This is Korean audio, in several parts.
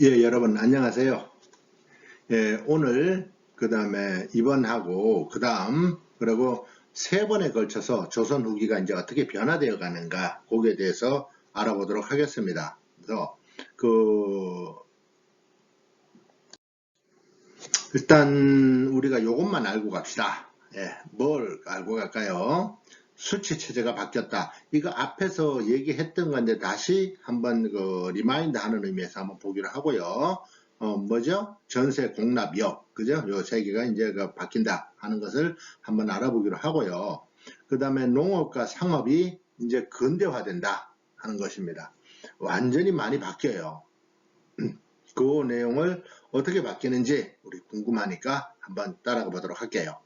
예, 여러분 안녕하세요. 예, 오늘 그다음에 이번하고 그다음 그리고 세 번에 걸쳐서 조선 후기가 이제 어떻게 변화되어 가는가 거기에 대해서 알아보도록 하겠습니다. 그래서 그 일단 우리가 요것만 알고 갑시다. 예, 뭘 알고 갈까요? 수치 체제가 바뀌었다. 이거 앞에서 얘기했던 건데 다시 한번 그 리마인드 하는 의미에서 한번 보기로 하고요. 뭐죠? 전세 공납력, 그죠? 요 세 개가 이제 그 바뀐다 하는 것을 한번 알아보기로 하고요. 그 다음에 농업과 상업이 이제 근대화된다 하는 것입니다. 완전히 많이 바뀌어요. 그 내용을 어떻게 바뀌는지 우리 궁금하니까 한번 따라가 보도록 할게요.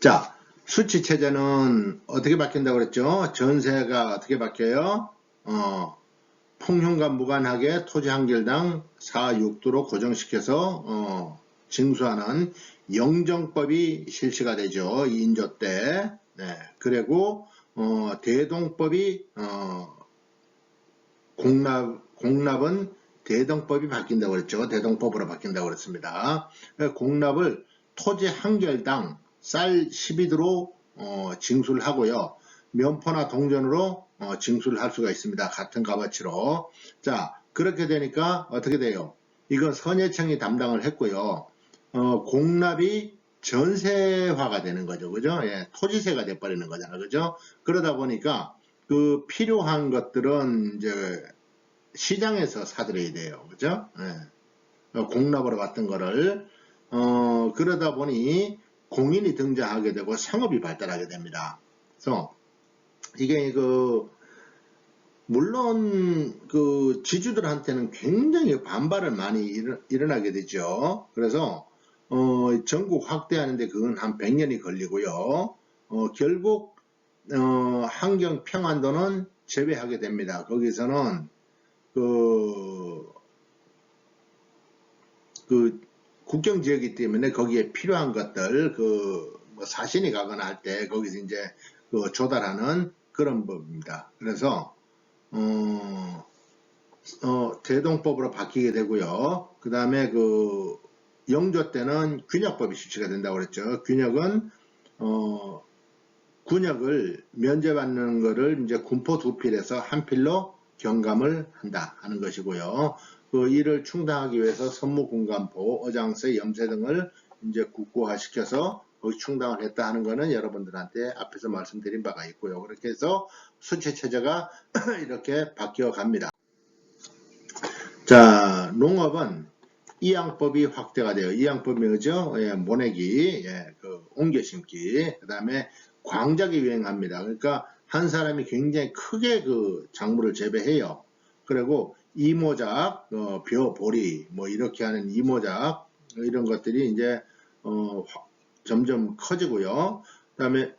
자, 수치 체제는 어떻게 바뀐다고 그랬죠? 전세가 어떻게 바뀌어요? 풍년과 무관하게 토지 한 길당 4, 6도로 고정시켜서 징수하는 영정법이 실시가 되죠. 2인조 때. 네. 그리고 대동법이 공납은 대동법이 바뀐다고 그랬죠. 대동법으로 바뀐다고 그랬습니다. 공납을 토지 한 결당 쌀 12도로 징수를 하고요. 면포나 동전으로 징수를 할 수가 있습니다. 같은 값어치로. 자, 그렇게 되니까 어떻게 돼요? 이건 선예청이 담당을 했고요. 공납이 전세화가 되는 거죠. 그죠? 예, 토지세가 돼버리는 거잖아. 그죠? 그러다 보니까 그 필요한 것들은 이제 시장에서 사들여야 돼요. 그죠? 예. 공납으로 갔던 거를 그러다 보니 공인이 등장하게 되고 상업이 발달하게 됩니다. 그래서 이게 물론 지주들한테는 굉장히 반발을 많이 일어나게 되죠. 그래서 전국 확대하는데 그건 한 100년이 걸리고요. 결국 환경 평안도는 제외하게 됩니다. 거기서는 그, 국경지역이기 때문에 거기에 필요한 것들, 뭐 사신이 가거나 할 때 거기서 이제 조달하는 그런 법입니다. 그래서, 대동법으로 바뀌게 되고요. 그 다음에 영조 때는 균역법이 실시가 된다고 그랬죠. 군역을 면제받는 거를 이제 군포 두 필에서 한 필로 경감을 한다 하는 것이고요. 이를 충당하기 위해서 선무군감포, 어장서, 염세 등을 이제 국고화시켜서 거기 충당을 했다 하는 것은 여러분들한테 앞에서 말씀드린 바가 있고요. 그렇게 해서 수채 체제가 이렇게 바뀌어 갑니다. 자, 농업은 이양법이 확대가 돼요. 이양법이 뭐죠? 예, 모내기, 예, 옮겨 심기, 그 다음에 광작이 유행합니다. 그러니까 한 사람이 굉장히 크게 작물을 재배해요. 그리고 이모작, 벼, 보리, 뭐 이렇게 하는 이모작, 이런 것들이 이제, 점점 커지고요. 그 다음에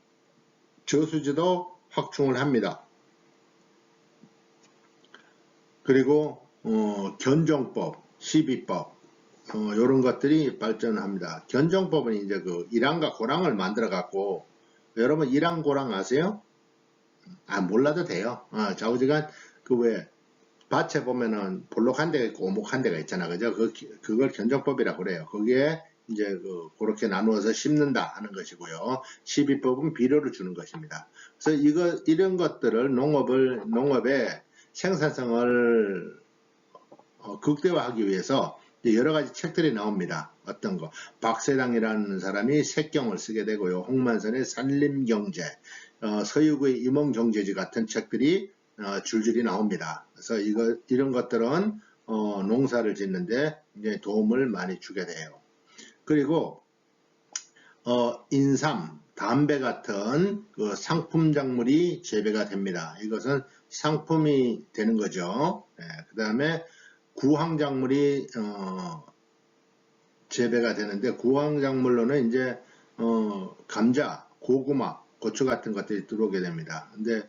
저수지도 확충을 합니다. 그리고, 견종법, 시비법, 이런 것들이 발전합니다. 견종법은 이제 일항과 고랑을 만들어 갖고, 여러분 일항 고랑 아세요? 몰라도 돼요. 좌우지간 왜 밭에 보면은 볼록한 데가 있고 오목한 데가 있잖아. 그죠? 그걸 견종법이라고 그래요. 거기에 이제 그렇게 나누어서 심는다 하는 것이고요. 시비법은 비료를 주는 것입니다. 그래서 이런 것들을 농업의 생산성을 극대화하기 위해서 여러 가지 책들이 나옵니다. 어떤 거 박세당이라는 사람이 색경을 쓰게 되고요. 홍만선의 산림경제, 서유구의 임원경제지 같은 책들이 줄줄이 나옵니다. 그래서 이런 것들은 농사를 짓는데 이제 도움을 많이 주게 돼요. 그리고 인삼, 담배 같은 상품 작물이 재배가 됩니다. 이것은 상품이 되는 거죠. 그 다음에 구황작물이 재배가 되는데 구황작물로는 이제 감자, 고구마, 고추 같은 것들이 들어오게 됩니다. 근데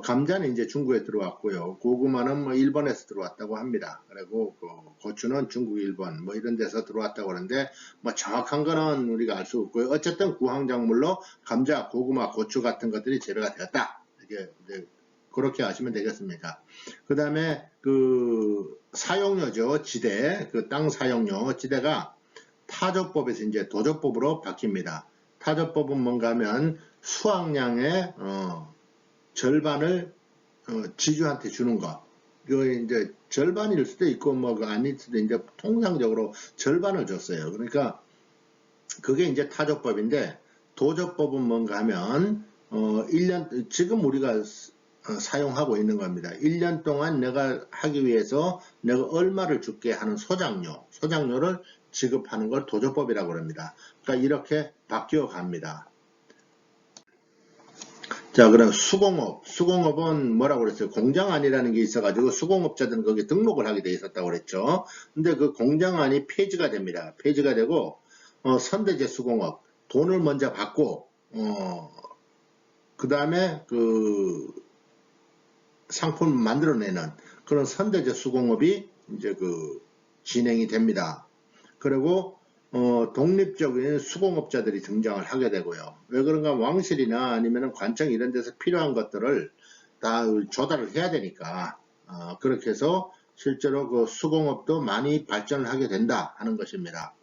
감자는 이제 중국에 들어왔고요. 고구마는 뭐 일본에서 들어왔다고 합니다. 그리고 고추는 중국, 일본 뭐 이런 데서 들어왔다고 하는데 뭐 정확한 거는 우리가 알 수 없고요. 어쨌든 구황작물로 감자, 고구마, 고추 같은 것들이 재배가 되었다. 이게 이제 그렇게 하시면 되겠습니다. 그 다음에 그 사용료죠. 지대, 그 땅 사용료 지대가 타조법에서 이제 도조법으로 바뀝니다. 타조법은 뭔가 하면 수확량의 절반을 지주한테 주는 거. 이거 이제 절반일 수도 있고 뭐 아닐 수도 이제 통상적으로 절반을 줬어요. 그러니까 그게 이제 타조법인데 도조법은 뭔가 하면 1년 지금 우리가 사용하고 있는 겁니다. 1년 동안 내가 하기 위해서 내가 얼마를 줄게 하는 소장료를 지급하는 걸 도조법이라고 합니다. 그러니까 이렇게 바뀌어 갑니다. 자, 그럼 수공업은 뭐라고 그랬어요? 공장안이라는 게 있어가지고 수공업자들은 거기 등록을 하게 돼 있었다고 그랬죠. 근데 그 공장안이 폐지가 됩니다. 폐지가 되고 선대제 수공업 돈을 먼저 받고 그 다음에 그 상품을 만들어내는 그런 선대제 수공업이 이제 그 진행이 됩니다. 그리고 독립적인 수공업자들이 등장을 하게 되고요. 왜 그런가 왕실이나 아니면 관청 이런 데서 필요한 것들을 다 조달을 해야 되니까 그렇게 해서 실제로 그 수공업도 많이 발전을 하게 된다 하는 것입니다.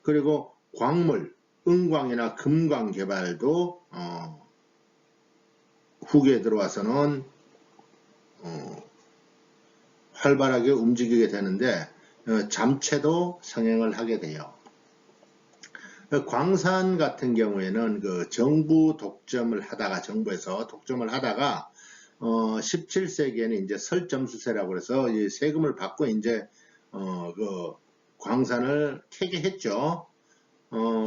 그리고 광물, 은광이나 금광 개발도 후기에 들어와서는 활발하게 움직이게 되는데 잠체도 성행을 하게 돼요. 광산 같은 경우에는 그 정부에서 독점을 하다가 17세기에는 이제 설점수세라고 해서 세금을 받고 이제 그 광산을 캐게 했죠.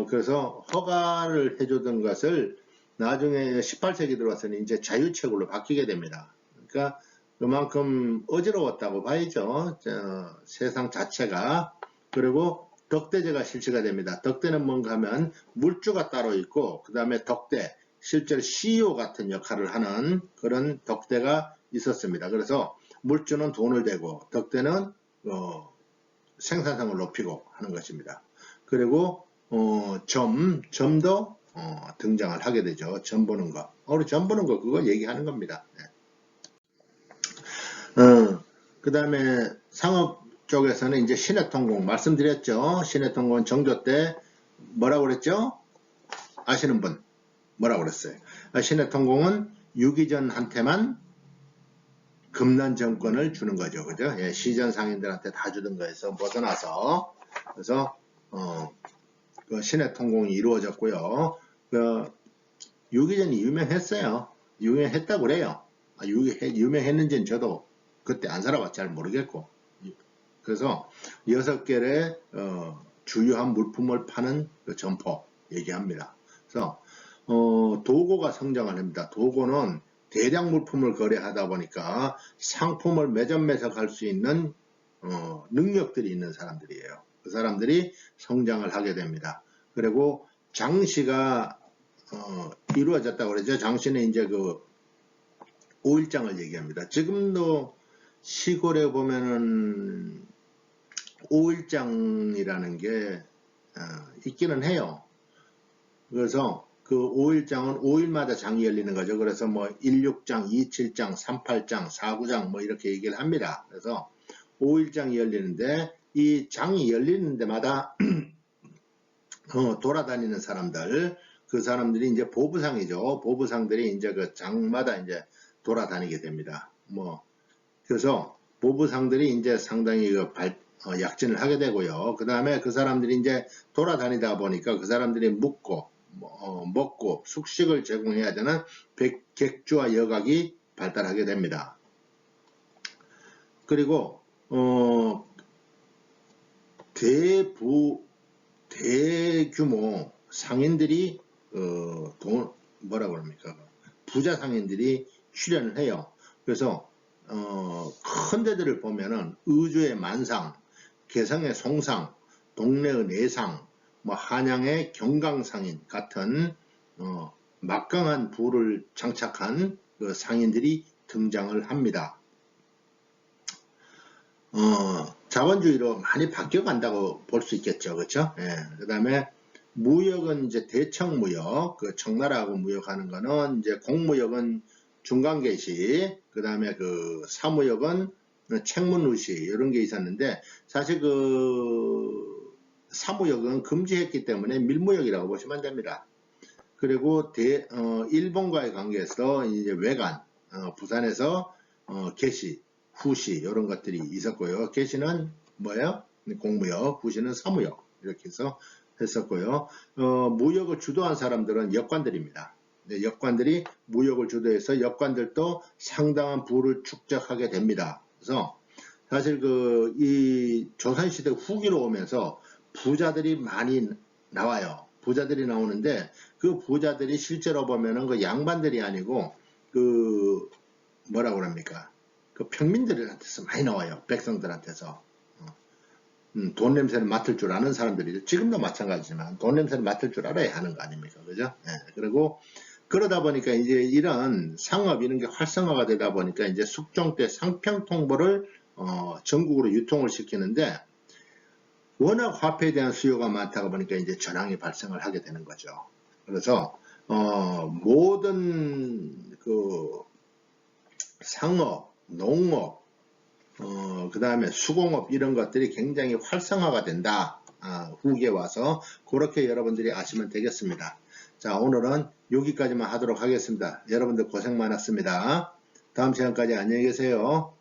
그래서 허가를 해주던 것을 나중에 18세기 들어와서는 이제 자유채굴로 바뀌게 됩니다. 그러니까 그만큼 어지러웠다고 봐야죠. 세상 자체가. 그리고 덕대제가 실시가 됩니다. 덕대는 뭔가 하면 물주가 따로 있고 그 다음에 덕대, 실제로 CEO 같은 역할을 하는 그런 덕대가 있었습니다. 그래서 물주는 돈을 대고 덕대는 생산성을 높이고 하는 것입니다. 그리고 점도 등장을 하게 되죠. 점 보는 거. 우리 점 보는 거 그거 얘기하는 겁니다. 그 다음에 상업 쪽에서는 이제 신해통공 말씀드렸죠. 신해통공은 정조 때 뭐라고 그랬죠? 아시는 분 뭐라고 그랬어요? 신해통공은 유기전한테만 금난 정권을 주는 거죠. 그죠? 예, 시전 상인들한테 다 주던 거에서 벗어나서 그래서 그 신해통공이 이루어졌고요. 그 유기전이 유명했어요. 유명했다고 그래요. 유명했는지는 저도 그때 안 살아봤지 잘 모르겠고. 그래서 6개의 주요한 물품을 파는 그 점포 얘기합니다. 그래서 도고가 성장을 합니다. 도고는 대량 물품을 거래하다 보니까 상품을 매점매석할 수 있는 능력들이 있는 사람들이에요. 그 사람들이 성장을 하게 됩니다. 그리고 장시가 이루어졌다고 그러죠. 장시는 이제 그 5일장을 얘기합니다. 지금도 시골에 보면은 5일장이라는 게 있기는 해요. 그래서 그 5일장은 5일마다 장이 열리는 거죠. 그래서 뭐 16장, 27장, 38장, 49장 뭐 이렇게 얘기를 합니다. 그래서 5일장이 열리는데 이 장이 열리는 데마다 돌아다니는 사람들, 그 사람들이 이제 보부상이죠. 보부상들이 이제 그 장마다 이제 돌아다니게 됩니다. 뭐 그래서 보부상들이 이제 상당히 그 약진을 하게 되고요. 그 다음에 그 사람들이 이제 돌아다니다 보니까 그 사람들이 먹고 숙식을 제공해야 되는 객주와 여각이 발달하게 됩니다. 그리고 대규모 상인들이 뭐라고 합니까? 부자 상인들이 출연을 해요. 그래서 큰 데들을 보면은 의주의 만상, 개성의 송상, 동래의 내상, 뭐 한양의 경강상인 같은 막강한 부를 장착한 그 상인들이 등장을 합니다. 자본주의로 많이 바뀌어 간다고 볼 수 있겠죠. 그렇죠? 예. 그 다음에 무역은 이제 대청무역, 그 청나라하고 무역하는 거는 이제 공무역은 중간계시, 그 다음에 그 사무역은 책문우시 이런 게 있었는데, 사실 그 사무역은 금지했기 때문에 밀무역이라고 보시면 됩니다. 그리고 일본과의 관계에서 이제 외관, 부산에서 계시, 후시 이런 것들이 있었고요. 계시는 뭐예요? 공무역, 후시는 사무역 이렇게 해서 했었고요. 무역을 주도한 사람들은 역관들입니다. 네, 역관들이 무역을 주도해서 역관들도 상당한 부를 축적하게 됩니다. 그래서 사실 이 조선시대 후기로 오면서 부자들이 많이 나와요. 부자들이 나오는데 그 부자들이 실제로 보면은 그 양반들이 아니고 그 뭐라 그럽니까? 그 평민들한테서 많이 나와요. 백성들한테서. 돈 냄새를 맡을 줄 아는 사람들이죠. 지금도 마찬가지지만 돈 냄새를 맡을 줄 알아야 하는 거 아닙니까? 그죠? 예, 그리고 그러다 보니까 이제 이런 상업 이런 게 활성화가 되다 보니까 이제 숙종 때 상평 통보를 전국으로 유통을 시키는데 워낙 화폐에 대한 수요가 많다가 보니까 이제 전황이 발생을 하게 되는 거죠. 그래서 모든 그 상업, 농업, 그 다음에 수공업 이런 것들이 굉장히 활성화가 된다. 후기에 와서 그렇게 여러분들이 아시면 되겠습니다. 자, 오늘은 여기까지만 하도록 하겠습니다. 여러분들 고생 많았습니다. 다음 시간까지 안녕히 계세요.